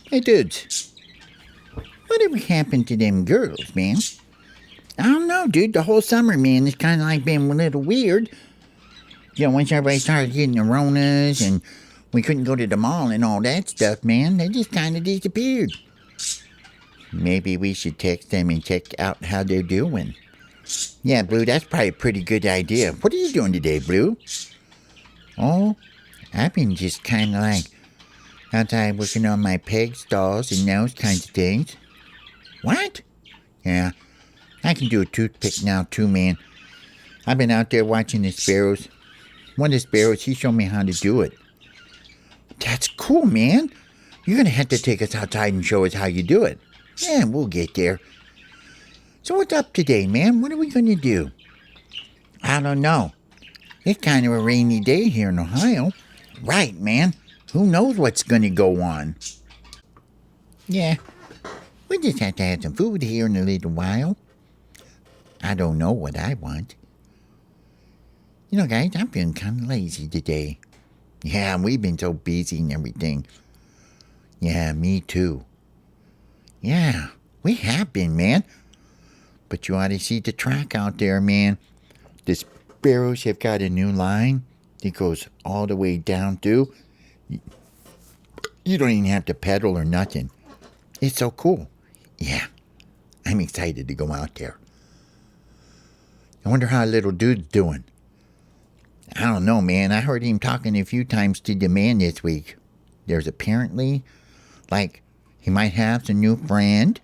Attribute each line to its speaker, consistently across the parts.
Speaker 1: Hey, dudes, whatever happened to them girls, man? I don't know, dude. The whole summer, man, it's kind of like been a little weird. Once everybody started getting the Ronas and we couldn't go to the mall and all that stuff, man, they just kind of disappeared. Maybe we should text them and check out how they're doing. Yeah, Blue, that's probably a pretty good idea. What are you doing today, Blue? Oh, I've been just kind of like outside working on my peg stalls and those kinds of things. What? Yeah, I can do a toothpick now too, man. I've been out there watching the sparrows. One of the sparrows, he showed me how to do it. That's cool, man. You're gonna have to take us outside and show us how you do it. Yeah, we'll get there. So what's up today, man? What are we gonna do? I don't know. It's kind of a rainy day here in Ohio. Right, man. Who knows what's gonna go on? Yeah, we just have to have some food here in a little while. I don't know what I want. Guys, I'm feeling kind of lazy today. Yeah, we've been so busy and everything. Yeah, me too. Yeah, we have been, man. But you ought to see the track out there, man. The sparrows have got a new line. It goes all the way down through. You don't even have to pedal or nothing. It's so cool. Yeah, I'm excited to go out there. I wonder how little dude's doing. I don't know, man. I heard him talking a few times to the man this week. There's apparently, he might have some new friend.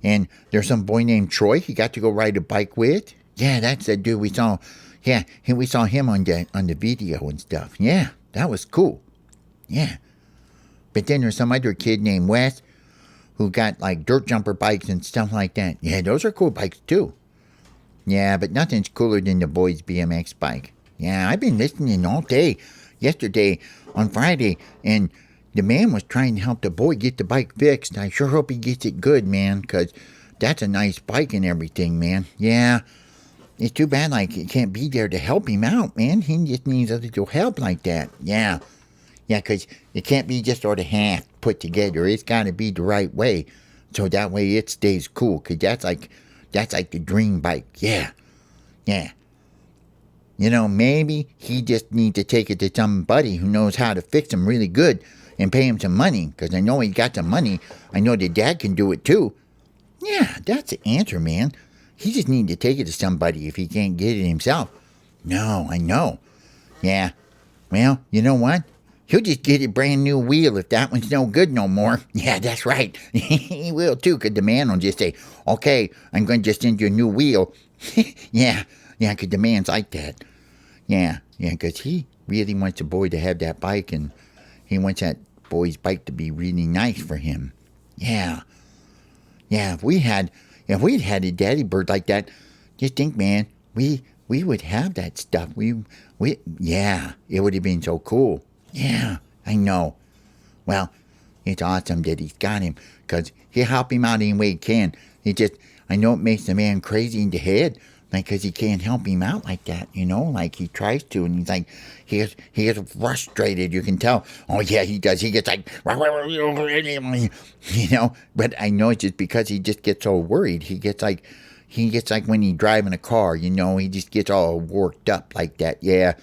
Speaker 1: And there's some boy named Troy he got to go ride a bike with. Yeah, that's the dude we saw. Yeah, we saw him on the video and stuff. Yeah, that was cool. Yeah. But then there's some other kid named Wes who got dirt jumper bikes and stuff like that. Yeah, those are cool bikes too. Yeah, but nothing's cooler than the boy's BMX bike. Yeah, I've been listening all day yesterday on Friday, and the man was trying to help the boy get the bike fixed. I sure hope he gets it good, man, because that's a nice bike and everything, man. Yeah, it's too bad, he can't be there to help him out, man. He just needs a little help like that. Yeah, because it can't be just sort of half put together. It's got to be the right way, so that way it stays cool, because that's like the dream bike. Yeah. Maybe he just needs to take it to somebody who knows how to fix him really good and pay him some money, because I know he got some money. I know the dad can do it too. Yeah, that's the answer, man. He just needs to take it to somebody if he can't get it himself. No, I know. Yeah. Well, you know what? He'll just get a brand new wheel if that one's no good no more. Yeah, that's right. He will too, because the man will just say, okay, I'm going to just send you a new wheel. Yeah, because the man's like that. Yeah, because he really wants the boy to have that bike, and he wants that boy's bike to be really nice for him. Yeah, if we'd had a daddy bird like that, just think, man, we would have that stuff. Yeah, it would have been so cool. Yeah, I know. Well, it's awesome that he's got him, because he'll help him out any way he can. I know it makes the man crazy in the head, because he can't help him out like that, he tries to, and he gets frustrated, you can tell. Oh, yeah, he does. He gets but I know it's just because he just gets so worried. He gets like when he's driving a car, he just gets all worked up like that. Yeah.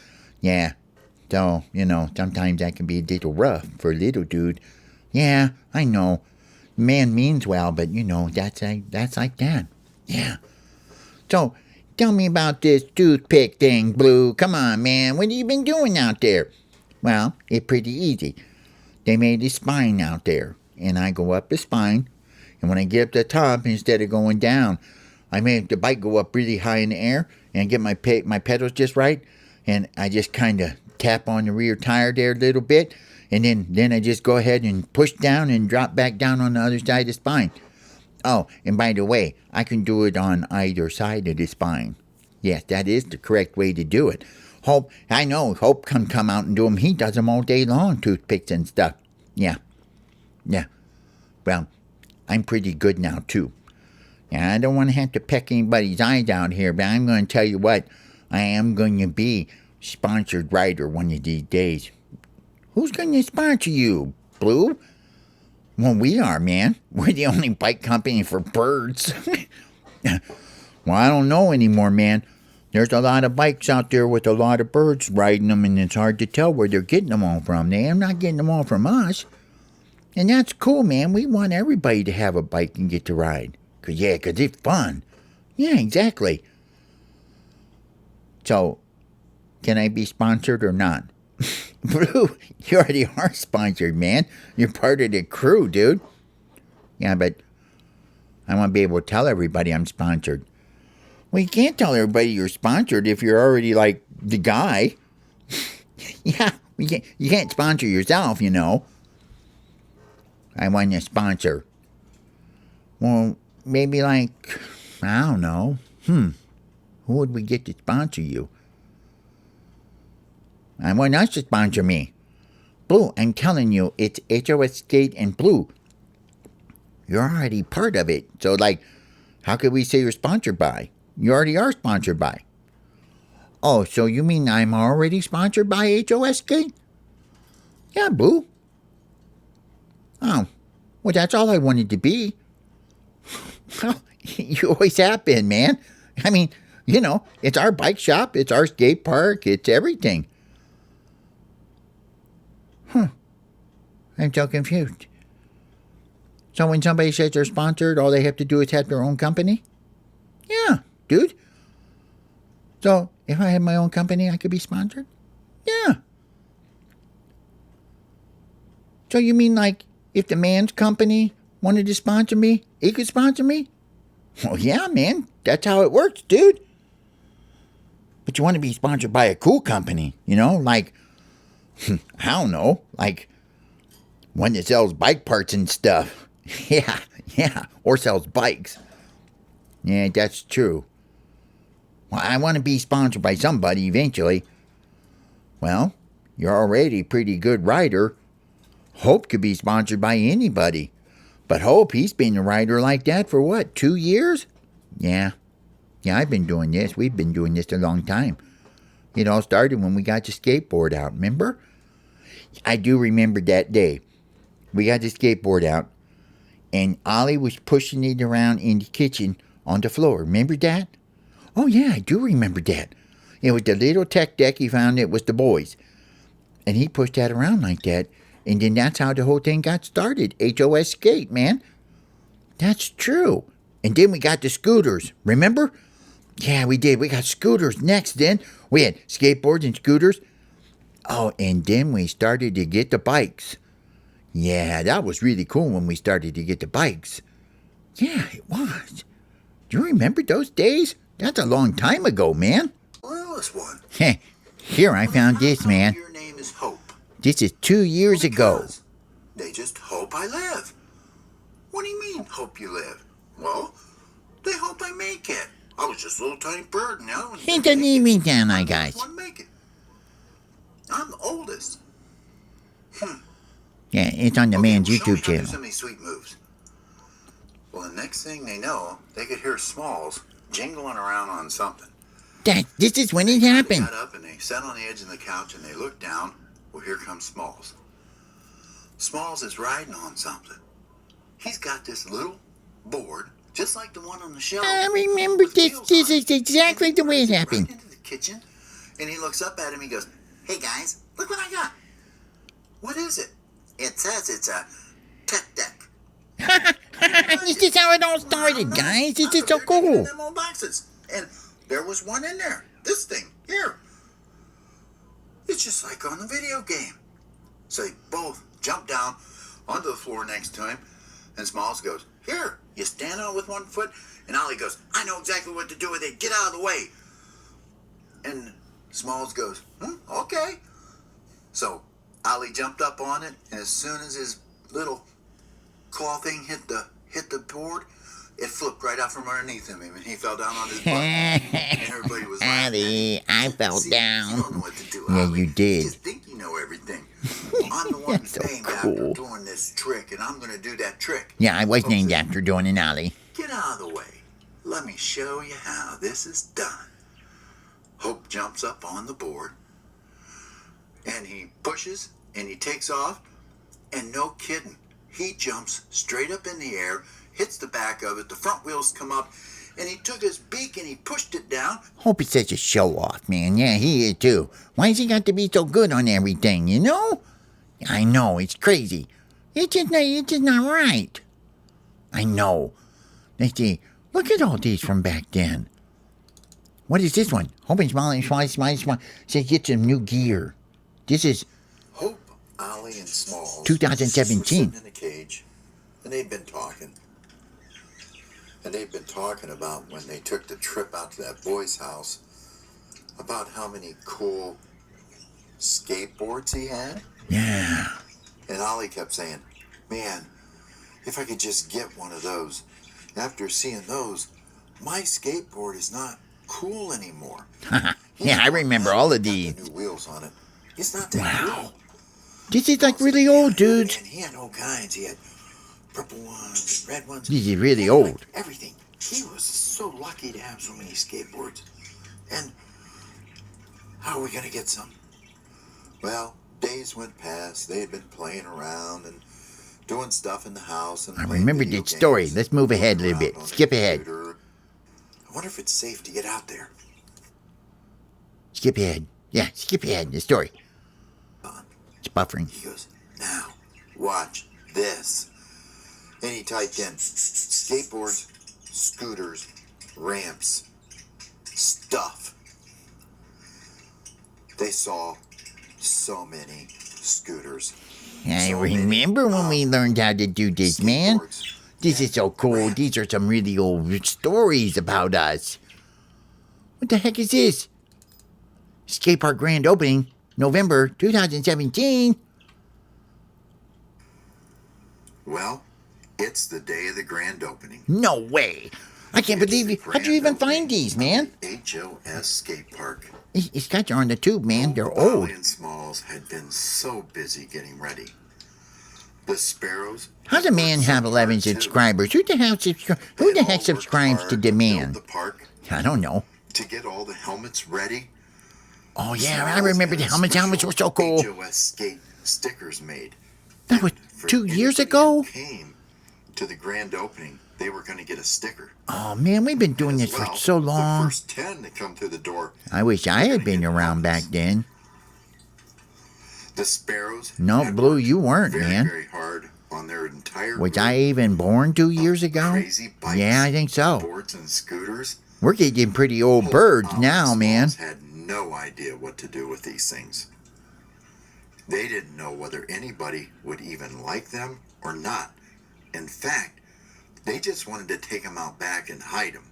Speaker 1: So, sometimes that can be a little rough for a little dude. Yeah, I know. Man means well, but, that's like that. Yeah. So, tell me about this toothpick thing, Blue. Come on, man. What have you been doing out there? Well, it's pretty easy. They made a spine out there, and I go up the spine, and when I get up the top, instead of going down, I make the bike go up really high in the air, and get my pedals just right, and I just kind of tap on the rear tire there a little bit, and then I just go ahead and push down and drop back down on the other side of the spine. Oh, and by the way, I can do it on either side of the spine. Yes, that is the correct way to do it. Hope can come out and do them. He does them all day long, toothpicks and stuff. Yeah. Well, I'm pretty good now, too. Yeah, I don't want to have to peck anybody's eyes out here, but I'm going to tell you what. I am going to be sponsored rider one of these days. Who's going to sponsor you, Blue? Well, we are, man. We're the only bike company for birds. Well, I don't know anymore, man. There's a lot of bikes out there with a lot of birds riding them, and it's hard to tell where they're getting them all from. They're not getting them all from us. And that's cool, man. We want everybody to have a bike and get to ride. Because it's fun. Yeah, exactly. So, can I be sponsored or not? Blue, you already are sponsored, man. You're part of the crew, dude. Yeah, but I want to be able to tell everybody I'm sponsored. Well, you can't tell everybody you're sponsored if you're already, like, the guy. Yeah, you can't sponsor yourself, you know. I want to sponsor. Well, maybe, like, I don't know. Who would we get to sponsor you? I want us to sponsor me. Blue, I'm telling you, it's HOS Skate and Blue. You're already part of it. So, like, how could we say you're sponsored by? You already are sponsored by. Oh, so you mean I'm already sponsored by HOS Skate? Yeah, Blue. Oh, well, that's all I wanted to be. Well, you always have been, man. I mean, you know, it's our bike shop, it's our skate park, it's everything. I'm so confused. So when somebody says they're sponsored, all they have to do is have their own company? Yeah, dude. So if I had my own company, I could be sponsored? Yeah. So you mean like if the man's company wanted to sponsor me, he could sponsor me? Well, yeah, man. That's how it works, dude. But you want to be sponsored by a cool company, you know? Like, I don't know, like one that sells bike parts and stuff. Yeah, or sells bikes. Yeah, that's true. Well, I want to be sponsored by somebody eventually. Well, you're already a pretty good rider. Hope could be sponsored by anybody. But Hope, he's been a rider like that for what, 2 years? Yeah, I've been doing this. We've been doing this a long time. It all started when we got the skateboard out, remember? I do remember that day. We got the skateboard out, and Ollie was pushing it around in the kitchen on the floor. Remember that? Oh, yeah, I do remember that. It was the little tech deck he found. It was the boys. And he pushed that around like that, and then that's how the whole thing got started. HOS Skate, man. That's true. And then we got the scooters, remember? Yeah, we did. We got scooters next then. We had skateboards and scooters. Oh, and then we started to get the bikes. Yeah, that was really cool when we started to get the bikes. Yeah, it was. Do you remember those days? That's a long time ago, man.
Speaker 2: Well, this one.
Speaker 1: Here, I found this, man.
Speaker 2: Your name is Hope.
Speaker 1: This is 2 years ago.
Speaker 2: Because they just hope I live. What do you mean, hope you live? Well, they hope I make it. I was just a little tiny bird, and now
Speaker 1: It doesn't even sound like
Speaker 2: I
Speaker 1: us.
Speaker 2: want to make it. I'm the oldest.
Speaker 1: Yeah, it's on the man's
Speaker 2: show me
Speaker 1: YouTube
Speaker 2: how to do
Speaker 1: channel.
Speaker 2: some of these sweet moves. Well, the next thing they know, they could hear Smalls jingling around on something.
Speaker 1: This is when it
Speaker 2: They
Speaker 1: happened.
Speaker 2: got up and they sat on the edge of the couch and they looked down. Well, here comes Smalls. Smalls is riding on something. He's got this little board, just like the one on the shelf.
Speaker 1: I remember
Speaker 2: with
Speaker 1: this.
Speaker 2: wheels
Speaker 1: This
Speaker 2: on
Speaker 1: is
Speaker 2: it.
Speaker 1: exactly
Speaker 2: And
Speaker 1: the way it
Speaker 2: he runs
Speaker 1: happened.
Speaker 2: Right into the kitchen, and he looks up at him. He goes, "Hey guys, look what I got. What is it?" It says it's a tech deck.
Speaker 1: This is how it all started, guys. This is so
Speaker 2: They're digging in
Speaker 1: cool.
Speaker 2: them old boxes, and there was one in there. This thing here. It's just like on the video game. So they both jump down onto the floor next to him, and Smalls goes, "Here, you stand on it with one foot." And Ollie goes, "I know exactly what to do with it. Get out of the way." And Smalls goes, "Okay." So Ollie jumped up on it, and as soon as his little claw thing hit the board, it flipped right out from underneath him, and he fell down on his butt. And everybody was laughing.
Speaker 1: Ollie, I fell
Speaker 2: See,
Speaker 1: down.
Speaker 2: You don't know what to do,
Speaker 1: Yeah,
Speaker 2: Ollie.
Speaker 1: you did.
Speaker 2: You just think you know everything. Well, I'm the one
Speaker 1: That's so
Speaker 2: named
Speaker 1: cool.
Speaker 2: after doing this trick, and I'm going to do that trick.
Speaker 1: Yeah, I was
Speaker 2: Hope
Speaker 1: named
Speaker 2: says,
Speaker 1: after doing an Ollie.
Speaker 2: "Get out of the way. Let me show you how this is done." Hope jumps up on the board, and he pushes, and he takes off, and no kidding, he jumps straight up in the air, hits the back of it, the front wheels come up, and he took his beak and he pushed it down.
Speaker 1: Hope he's such a show-off, man. Yeah, he is too. Why's he got to be so good on everything, you know? I know, it's crazy. It's just not right. I know. Let's see. Look at all these from back then. What is this one? Hope and smile. Say, get some new gear. This is
Speaker 2: Hope, Ollie, and Smalls
Speaker 1: 2017.
Speaker 2: were sitting in a cage, and they'd been talking. And they'd been talking about when they took the trip out to that boy's house, about how many cool skateboards he had.
Speaker 1: Yeah.
Speaker 2: And Ollie kept saying, man, if I could just get one of those. After seeing those, my skateboard is not cool anymore.
Speaker 1: Yeah, I remember all of
Speaker 2: The
Speaker 1: these.
Speaker 2: new wheels on it. It's not that
Speaker 1: Wow.
Speaker 2: cool.
Speaker 1: This is like really old, dudes.
Speaker 2: And he had all kinds. He had purple ones, red ones.
Speaker 1: This is really
Speaker 2: He had,
Speaker 1: old.
Speaker 2: like, everything. He was so lucky to have so many skateboards. And how are we going to get some? Well, days went past. They had been playing around and doing stuff in the house. And
Speaker 1: I
Speaker 2: playing
Speaker 1: remember
Speaker 2: video
Speaker 1: this story.
Speaker 2: games,
Speaker 1: Let's move ahead a
Speaker 2: moving
Speaker 1: little bit.
Speaker 2: around on the
Speaker 1: Skip ahead.
Speaker 2: computer. I wonder if it's safe to get out there.
Speaker 1: Skip ahead. Yeah, skip ahead. The story. It's buffering.
Speaker 2: He goes, now, watch this. And he typed in skateboards, scooters, ramps, stuff. They saw so many scooters.
Speaker 1: I
Speaker 2: So many,
Speaker 1: remember when we learned how to do this, man.
Speaker 2: skateboards,
Speaker 1: This is so cool.
Speaker 2: ramps.
Speaker 1: These are some really old stories about us. What the heck is this? Skate park grand opening, November 2017.
Speaker 2: Well, it's the day of the grand opening.
Speaker 1: No way. I can't
Speaker 2: It's
Speaker 1: believe
Speaker 2: the
Speaker 1: you. How'd you even
Speaker 2: grand opening
Speaker 1: find these, man?
Speaker 2: of the HOS Skate Park.
Speaker 1: These guys are on the tube, man. They're
Speaker 2: Ollie
Speaker 1: old.
Speaker 2: and Smalls had been so busy getting ready. The Sparrows.
Speaker 1: How's a man have 11
Speaker 2: hard too.
Speaker 1: subscribers? Who the heck subscribes to the man?
Speaker 2: The park
Speaker 1: I don't know.
Speaker 2: to get all the helmets ready.
Speaker 1: Oh, yeah, I
Speaker 2: Smalls
Speaker 1: remember
Speaker 2: had
Speaker 1: the helmets. Helmets were so cool.
Speaker 2: HOS Skate stickers made.
Speaker 1: That was
Speaker 2: For
Speaker 1: 2 years
Speaker 2: anybody
Speaker 1: ago?
Speaker 2: who came to the grand opening, they were going to get a sticker.
Speaker 1: Oh, man, we've been doing
Speaker 2: As
Speaker 1: this
Speaker 2: well,
Speaker 1: for so
Speaker 2: The
Speaker 1: long.
Speaker 2: first 10 that come through the door.
Speaker 1: I wish I had been around back then.
Speaker 2: The Sparrows.
Speaker 1: No,
Speaker 2: had
Speaker 1: Blue,
Speaker 2: worked
Speaker 1: you weren't,
Speaker 2: very,
Speaker 1: man.
Speaker 2: very hard on their entire
Speaker 1: Was
Speaker 2: group
Speaker 1: I even born 2 years
Speaker 2: of
Speaker 1: ago?
Speaker 2: Crazy bikes,
Speaker 1: Yeah, I think so.
Speaker 2: boards and scooters.
Speaker 1: We're getting pretty old birds
Speaker 2: Ollie
Speaker 1: now,
Speaker 2: and
Speaker 1: man.
Speaker 2: Smalls had no idea what to do with these things. They didn't know whether anybody would even like them or not. In fact, they just wanted to take them out back and hide them.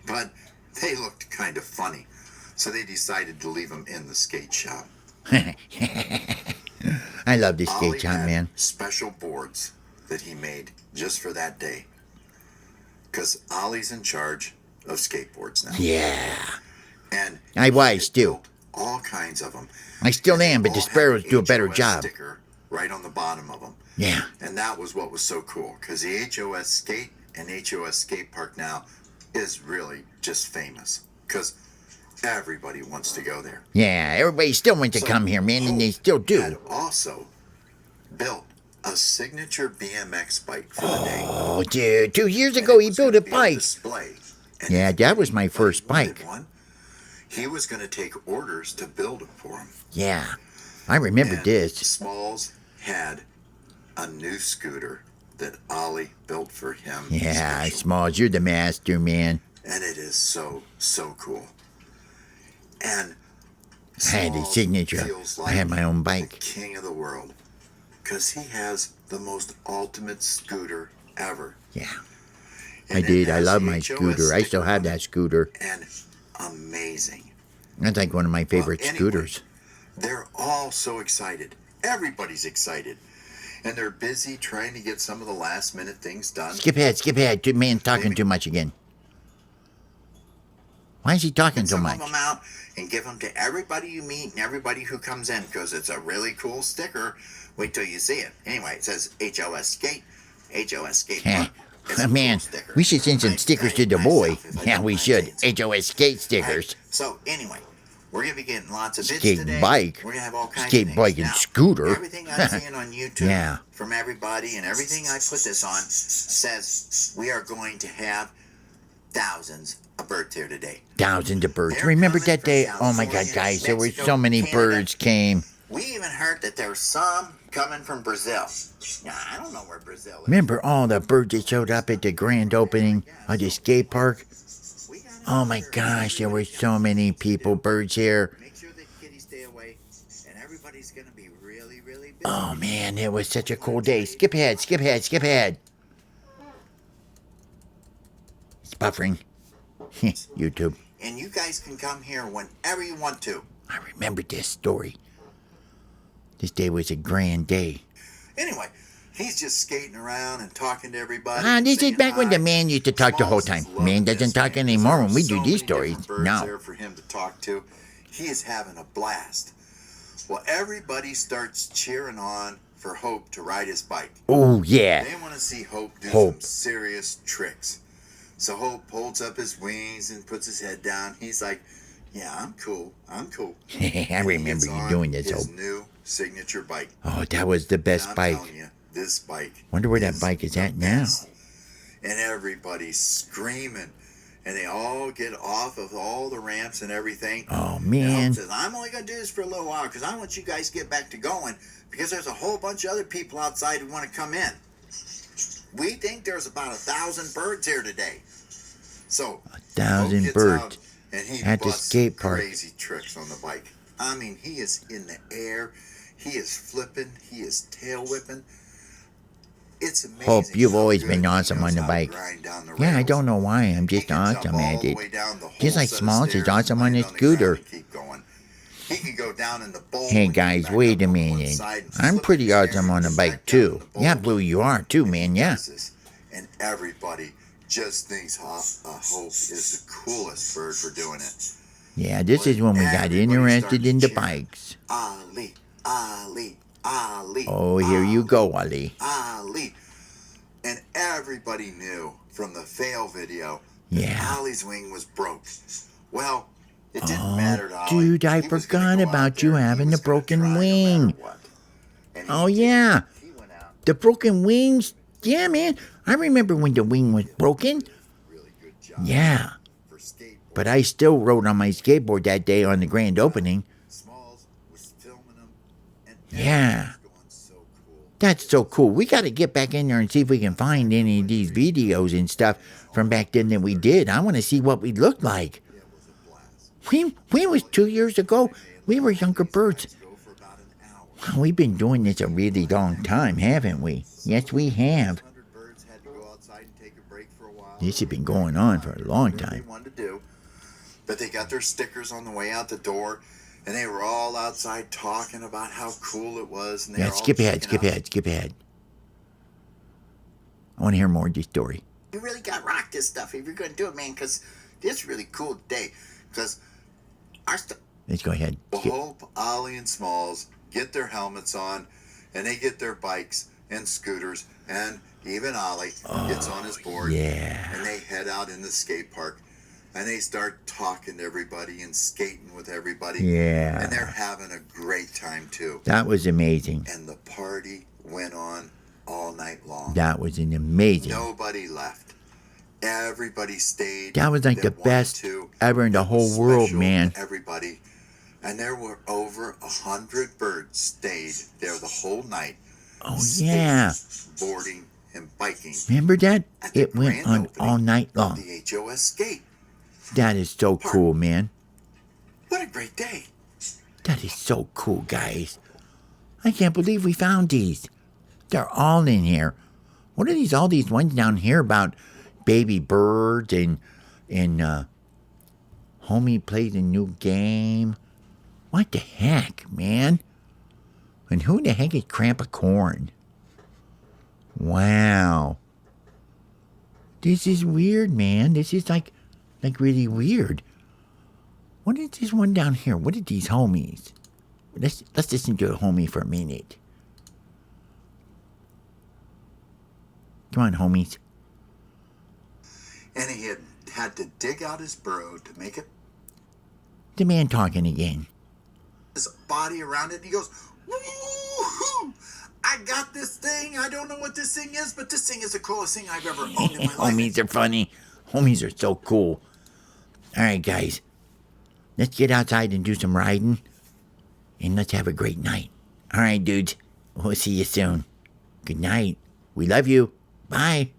Speaker 2: But they looked kind of funny, so they decided to leave them in the skate shop.
Speaker 1: I love this skate
Speaker 2: Ollie
Speaker 1: shop,
Speaker 2: had
Speaker 1: man.
Speaker 2: special boards that he made just for that day. Because Ollie's in charge of skateboards now.
Speaker 1: Yeah.
Speaker 2: And
Speaker 1: I was,
Speaker 2: he
Speaker 1: too.
Speaker 2: built all kinds of them.
Speaker 1: I still
Speaker 2: And they
Speaker 1: am, but the
Speaker 2: all had
Speaker 1: Sparrows
Speaker 2: an
Speaker 1: do a better
Speaker 2: HOS
Speaker 1: job.
Speaker 2: Sticker right on the bottom of them.
Speaker 1: Yeah.
Speaker 2: And that was what was so cool, because the HOS Skate and HOS Skate Park now is really just famous, because everybody wants to go there.
Speaker 1: Yeah, everybody still wants to
Speaker 2: So,
Speaker 1: come here, man, and they
Speaker 2: Hope
Speaker 1: still do.
Speaker 2: had also built a signature BMX bike for the day.
Speaker 1: Oh, dude, 2 years
Speaker 2: And
Speaker 1: ago
Speaker 2: it
Speaker 1: he
Speaker 2: was
Speaker 1: built a
Speaker 2: gonna be on
Speaker 1: bike.
Speaker 2: display. And
Speaker 1: Yeah,
Speaker 2: if
Speaker 1: that was my
Speaker 2: anybody
Speaker 1: first
Speaker 2: wanted
Speaker 1: bike.
Speaker 2: one, he was going to take orders to build it for him.
Speaker 1: Yeah, I remember
Speaker 2: And
Speaker 1: this.
Speaker 2: Smalls had a new scooter that Ollie built for him.
Speaker 1: Yeah,
Speaker 2: special.
Speaker 1: Smalls, you're the master, man.
Speaker 2: And it is so, so cool. And
Speaker 1: I had his
Speaker 2: Smalls
Speaker 1: signature.
Speaker 2: feels
Speaker 1: I had my own
Speaker 2: the
Speaker 1: bike.
Speaker 2: king of the world, because he has the most ultimate scooter ever.
Speaker 1: Yeah, I
Speaker 2: And it
Speaker 1: did. I
Speaker 2: has
Speaker 1: love
Speaker 2: the
Speaker 1: my
Speaker 2: HOS
Speaker 1: scooter. I still
Speaker 2: sticker
Speaker 1: have
Speaker 2: on it,
Speaker 1: that scooter.
Speaker 2: and amazing.
Speaker 1: That's like one of my favorite
Speaker 2: anyway,
Speaker 1: scooters.
Speaker 2: They're all so excited. Everybody's excited. And they're busy trying to get some of the last minute things done.
Speaker 1: Skip ahead. Dude, man, talking too much again. Why is he talking so
Speaker 2: Some
Speaker 1: much?
Speaker 2: of them out and give them to everybody you meet and everybody who comes in, because it's a really cool sticker. Wait till you see it. Anyway, it says HOS Skate, HOS Skate Park. It's a cool
Speaker 1: Man,
Speaker 2: sticker.
Speaker 1: we should send some
Speaker 2: I-
Speaker 1: stickers
Speaker 2: I
Speaker 1: to the boy.
Speaker 2: myself, if I
Speaker 1: Yeah,
Speaker 2: don't
Speaker 1: we
Speaker 2: mind
Speaker 1: should.
Speaker 2: saying so.
Speaker 1: HOS skate stickers.
Speaker 2: Right. So anyway, We're going to be getting lots of bits
Speaker 1: Skate
Speaker 2: today.
Speaker 1: bike.
Speaker 2: We're going to have all kinds of
Speaker 1: Skate
Speaker 2: things.
Speaker 1: bike and
Speaker 2: Now,
Speaker 1: scooter.
Speaker 2: Everything I'm seeing on YouTube
Speaker 1: Yeah.
Speaker 2: from everybody and everything I put this on says we are going to have thousands of birds here today.
Speaker 1: Thousands of birds.
Speaker 2: They're
Speaker 1: Remember
Speaker 2: coming
Speaker 1: that
Speaker 2: from
Speaker 1: day? Oh my
Speaker 2: California,
Speaker 1: God, guys, there were
Speaker 2: Mexico,
Speaker 1: so many
Speaker 2: Canada.
Speaker 1: birds came.
Speaker 2: We even heard that there were some coming from Brazil. Now, I don't know where Brazil is.
Speaker 1: Remember all the birds that showed up at the grand opening of the skate park? Oh my gosh, there were so many people, birds here.
Speaker 2: Make sure that kitties stay away, and everybody's going to be really, really busy.
Speaker 1: Oh man, it was such a cool day. Skip ahead, skip ahead, skip ahead. It's buffering. YouTube.
Speaker 2: And you guys can come here whenever you want to.
Speaker 1: I remember this story. This day was a grand day.
Speaker 2: Anyway, he's just skating around and talking to everybody.
Speaker 1: This is
Speaker 2: saying
Speaker 1: back when the
Speaker 2: hi.
Speaker 1: man used to talk the whole time.
Speaker 2: Smalls is loving
Speaker 1: Man doesn't
Speaker 2: this,
Speaker 1: talk
Speaker 2: man, 'cause
Speaker 1: anymore
Speaker 2: there
Speaker 1: when
Speaker 2: are
Speaker 1: we
Speaker 2: so
Speaker 1: do
Speaker 2: many
Speaker 1: these stories.
Speaker 2: different birds
Speaker 1: No.
Speaker 2: there for him to talk to. He is having a blast. Well, everybody starts cheering on for Hope to ride his bike.
Speaker 1: Oh yeah.
Speaker 2: They want to see Hope do
Speaker 1: Hope.
Speaker 2: some serious tricks. So Hope holds up his wings and puts his head down. He's like, yeah, I'm cool. I'm cool.
Speaker 1: I remember you doing this,
Speaker 2: his
Speaker 1: Hope.
Speaker 2: new signature bike.
Speaker 1: Oh, that was the
Speaker 2: And
Speaker 1: best
Speaker 2: I'm
Speaker 1: bike.
Speaker 2: telling you, this bike.
Speaker 1: Wonder where that
Speaker 2: is
Speaker 1: bike is
Speaker 2: the
Speaker 1: at now.
Speaker 2: best. And everybody's screaming. And they all get off of all the ramps and everything.
Speaker 1: Oh
Speaker 2: And
Speaker 1: man.
Speaker 2: Hope says, I'm only going to do this for a little while because I want you guys to get back to going because there's a whole bunch of other people outside who want to come in. We think there's about 1,000 birds here today. So,
Speaker 1: 1,000
Speaker 2: Hope gets
Speaker 1: birds
Speaker 2: out and he
Speaker 1: at the
Speaker 2: busts
Speaker 1: skate park.
Speaker 2: crazy tricks on the bike. I mean, he is in the air. He is flipping. He is tail whipping. It's amazing.
Speaker 1: Hope, you've
Speaker 2: how
Speaker 1: always
Speaker 2: good
Speaker 1: been
Speaker 2: he
Speaker 1: awesome
Speaker 2: knows
Speaker 1: on the
Speaker 2: how to
Speaker 1: bike.
Speaker 2: grind down the
Speaker 1: Yeah, I
Speaker 2: rails.
Speaker 1: don't know why. I'm
Speaker 2: He
Speaker 1: just
Speaker 2: can jump
Speaker 1: awesome
Speaker 2: all
Speaker 1: at
Speaker 2: the
Speaker 1: it.
Speaker 2: way down the whole
Speaker 1: Just like
Speaker 2: set of
Speaker 1: Smalls is
Speaker 2: stairs
Speaker 1: awesome on
Speaker 2: and
Speaker 1: his
Speaker 2: land on the ground
Speaker 1: scooter.
Speaker 2: and keep going. He can go down in the bowl
Speaker 1: Hey
Speaker 2: and get
Speaker 1: guys,
Speaker 2: back
Speaker 1: wait
Speaker 2: up
Speaker 1: a
Speaker 2: on one
Speaker 1: minute.
Speaker 2: side and
Speaker 1: I'm
Speaker 2: flip
Speaker 1: pretty
Speaker 2: the stair
Speaker 1: awesome on a
Speaker 2: and
Speaker 1: bike
Speaker 2: back down in
Speaker 1: too.
Speaker 2: the bowl.
Speaker 1: Yeah, Blue, you are too, man. Yeah.
Speaker 2: And everybody just thinks Hope is the coolest bird for doing it.
Speaker 1: Yeah, this is when we got
Speaker 2: Everybody
Speaker 1: interested
Speaker 2: started
Speaker 1: in the
Speaker 2: cheering.
Speaker 1: bikes.
Speaker 2: Ali, Ali, Ali.
Speaker 1: Oh, here you go, Ali.
Speaker 2: Ali. And everybody knew from the fail video
Speaker 1: Yeah.
Speaker 2: that Ollie's wing was broke. Well, it didn't matter to Ollie.
Speaker 1: Dude, I
Speaker 2: He was
Speaker 1: forgot
Speaker 2: gonna go out
Speaker 1: about you
Speaker 2: there and he
Speaker 1: having
Speaker 2: was
Speaker 1: the
Speaker 2: gonna
Speaker 1: broken
Speaker 2: try no
Speaker 1: wing.
Speaker 2: matter what. And he
Speaker 1: Oh,
Speaker 2: did.
Speaker 1: yeah.
Speaker 2: He went out.
Speaker 1: The broken wings. Yeah, man. I remember when the wing was broken.
Speaker 2: Really good job.
Speaker 1: Yeah.
Speaker 2: For skateboarding.
Speaker 1: But I still rode on my skateboard that day on the grand opening.
Speaker 2: Smalls was filming them. And
Speaker 1: Yeah.
Speaker 2: it was going so cool.
Speaker 1: That's so cool. We got to get back in there and see if we can find any of these videos and stuff from back then that we did. I want to see what we looked like.
Speaker 2: It was a blast.
Speaker 1: We was 2 years ago. We were younger birds.
Speaker 2: Go for about an hour.
Speaker 1: We've been doing this a really long time, haven't we? Yes, we have.
Speaker 2: 100 birds had to go outside and take a break for a while.
Speaker 1: This has been going on for a long
Speaker 2: Whatever
Speaker 1: time.
Speaker 2: They wanted to do, but they got their stickers on the way out the door, and they were all outside talking about how cool it was. And they
Speaker 1: Yeah,
Speaker 2: were all
Speaker 1: skip ahead,
Speaker 2: checking
Speaker 1: skip
Speaker 2: out.
Speaker 1: ahead, skip ahead. I want to hear more of this story.
Speaker 2: You really got to rock this stuff if you're going to do it, man, because this is really cool day. Because our stuff.
Speaker 1: Let's go ahead. Skip.
Speaker 2: Hope, Ollie, and Smalls get their helmets on, and they get their bikes and scooters, and even Ollie gets on his board,
Speaker 1: Yeah.
Speaker 2: and they head out in the skate park, and they start talking to everybody and skating with everybody, and
Speaker 1: Yeah.
Speaker 2: they're having a great time too.
Speaker 1: That was amazing.
Speaker 2: And the party went on all night long.
Speaker 1: That was an amazing.
Speaker 2: Nobody left. Everybody stayed.
Speaker 1: That was like the
Speaker 2: wanted
Speaker 1: best
Speaker 2: to.
Speaker 1: ever in the
Speaker 2: It was
Speaker 1: whole world,
Speaker 2: special
Speaker 1: man.
Speaker 2: to everybody. And there were over 100 birds stayed there the whole night.
Speaker 1: Oh,
Speaker 2: skating,
Speaker 1: yeah.
Speaker 2: boarding and biking.
Speaker 1: Remember that?
Speaker 2: At the
Speaker 1: It went
Speaker 2: grand
Speaker 1: on
Speaker 2: opening
Speaker 1: all night
Speaker 2: of
Speaker 1: long.
Speaker 2: The HOS Skate.
Speaker 1: That is so cool, man.
Speaker 2: What a great day.
Speaker 1: That is so cool, guys. I can't believe we found these. They're all in here. What are these? All these ones down here about baby birds and homie plays a new game. What the heck, man? And who the heck is Grandpa Corn? Wow. This is weird, man. This is like really weird. What is this one down here? What are these homies? Let's listen to a homie for a minute. Come on, homies.
Speaker 2: And he had to dig out his burrow to make it.
Speaker 1: The man talking again.
Speaker 2: His body around it, and he goes, woo-hoo! I got this thing. I don't know what this thing is, but this thing is the coolest thing I've ever owned in my life.
Speaker 1: Homies are funny. Homies are so cool. All right, guys. Let's get outside and do some riding. And let's have a great night. All right, dudes. We'll see you soon. Good night. We love you. Bye.